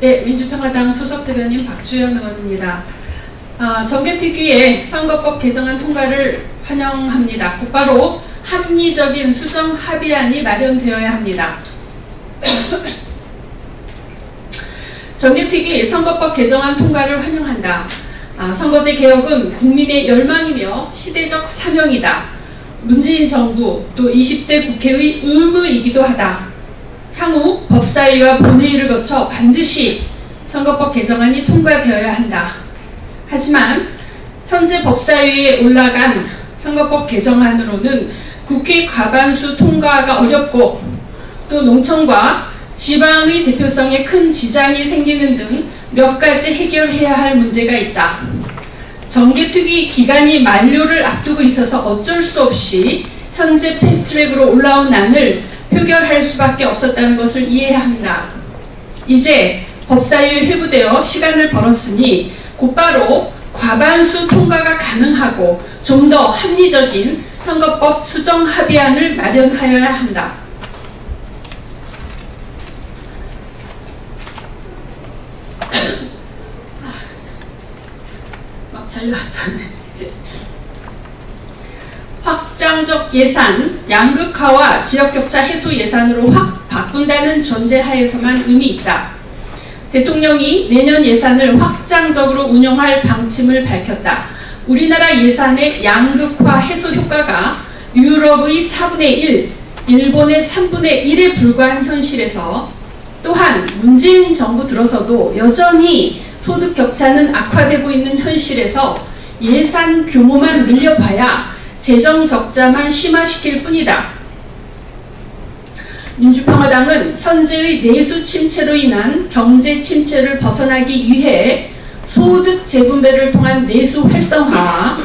네, 민주평화당 수석대변인 박주연 의원입니다. 정개특위의 선거법 개정안 통과를 환영합니다. 곧바로 합리적인 수정 합의안이 마련되어야 합니다. 정개특위 선거법 개정안 통과를 환영한다. 선거제 개혁은 국민의 열망이며 시대적 사명이다. 문재인 정부 또 20대 국회의 의무이기도 하다. 향후 법사위와 본회의를 거쳐 반드시 선거법 개정안이 통과되어야 한다. 하지만 현재 법사위에 올라간 선거법 개정안으로는 국회 과반수 통과가 어렵고 또 농촌과 지방의 대표성에 큰 지장이 생기는 등 몇 가지 해결해야 할 문제가 있다. 정개특위 기간이 만료를 앞두고 있어서 어쩔 수 없이 현재 패스트트랙으로 올라온 안을 표결할 수밖에 없었다는 것을 이해해야 합니다. 이제 법사위에 회부되어 시간을 벌었으니 곧바로 과반수 통과가 가능하고 좀 더 합리적인 선거법 수정 합의안을 마련하여야 한다. 막 달려왔다네. 확장적 예산, 양극화와 지역격차 해소 예산으로 확 바꾼다는 전제하에서만 의미 있다. 대통령이 내년 예산을 확장적으로 운영할 방침을 밝혔다. 우리나라 예산의 양극화 해소 효과가 유럽의 4분의 1, 일본의 3분의 1에 불과한 현실에서 또한 문재인 정부 들어서도 여전히 소득 격차는 악화되고 있는 현실에서 예산 규모만 늘려봐야 재정 적자만 심화시킬 뿐이다. 민주평화당은 현재의 내수 침체로 인한 경제 침체를 벗어나기 위해 소득 재분배를 통한 내수 활성화와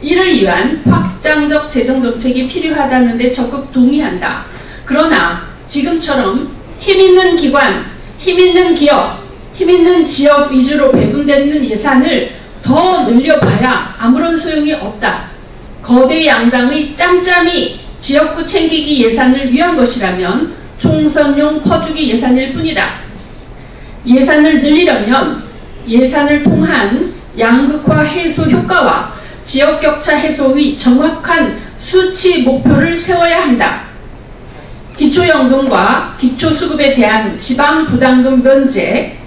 이를 위한 확장적 재정 정책이 필요하다는 데 적극 동의한다. 그러나 지금처럼 힘있는 기관, 힘있는 기업, 힘있는 지역 위주로 배분되는 예산을 더 늘려봐야 아무런 소용이 없다. 거대 양당의 짬짬이 지역구 챙기기 예산을 위한 것이라면 총선용 퍼주기 예산일 뿐이다. 예산을 늘리려면 예산을 통한 양극화 해소 효과와 지역격차 해소의 정확한 수치 목표를 세워야 한다. 기초연금과 기초수급에 대한 지방부담금 면제,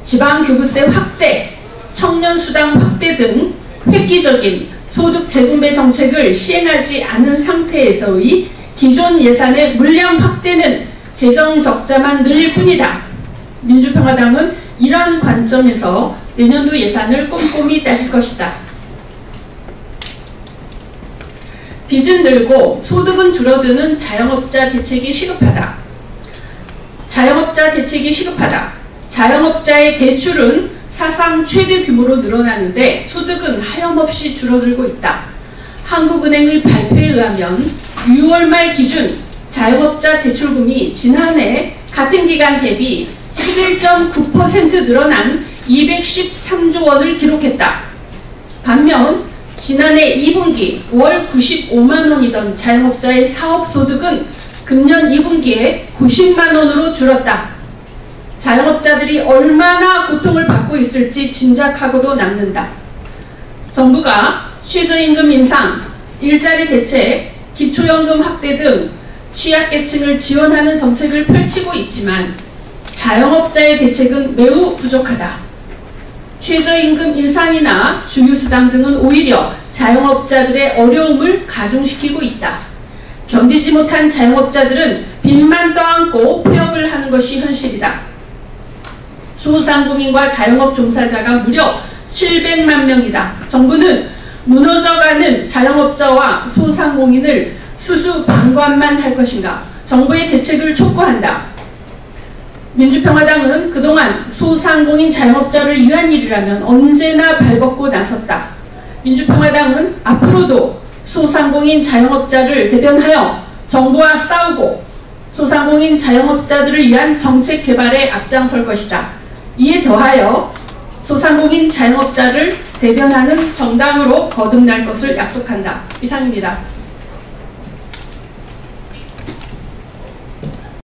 지방교부세 확대, 청년수당 확대 등 획기적인 소득 재분배 정책을 시행하지 않은 상태에서의 기존 예산의 물량 확대는 재정 적자만 늘릴 뿐이다. 민주평화당은 이러한 관점에서 내년도 예산을 꼼꼼히 따질 것이다. 빚은 늘고 소득은 줄어드는 자영업자 대책이 시급하다. 자영업자 대책이 시급하다. 자영업자의 대출은 사상 최대 규모로 늘어나는데 소득은 하염없이 줄어들고 있다. 한국은행의 발표에 의하면 6월 말 기준 자영업자 대출금이 지난해 같은 기간 대비 11.9% 늘어난 213조 원을 기록했다. 반면 지난해 2분기 월 95만 원이던 자영업자의 사업소득은 금년 2분기에 90만 원으로 줄었다. 자영업자들이 얼마나 고통을 받고 있을지 짐작하고도 남는다. 정부가 최저임금 인상, 일자리 대책, 기초연금 확대 등 취약계층을 지원하는 정책을 펼치고 있지만 자영업자의 대책은 매우 부족하다. 최저임금 인상이나 주휴수당 등은 오히려 자영업자들의 어려움을 가중시키고 있다. 견디지 못한 자영업자들은 빚만 떠안고 폐업을 하는 것이 현실이다. 소상공인과 자영업 종사자가 무려 700만 명이다. 정부는 무너져가는 자영업자와 소상공인을 수수방관만 할 것인가? 정부의 대책을 촉구한다. 민주평화당은 그동안 소상공인 자영업자를 위한 일이라면 언제나 발벗고 나섰다. 민주평화당은 앞으로도 소상공인 자영업자를 대변하여 정부와 싸우고 소상공인 자영업자들을 위한 정책 개발에 앞장설 것이다. 이에 더하여 소상공인 자영업자를 대변하는 정당으로 거듭날 것을 약속한다. 이상입니다.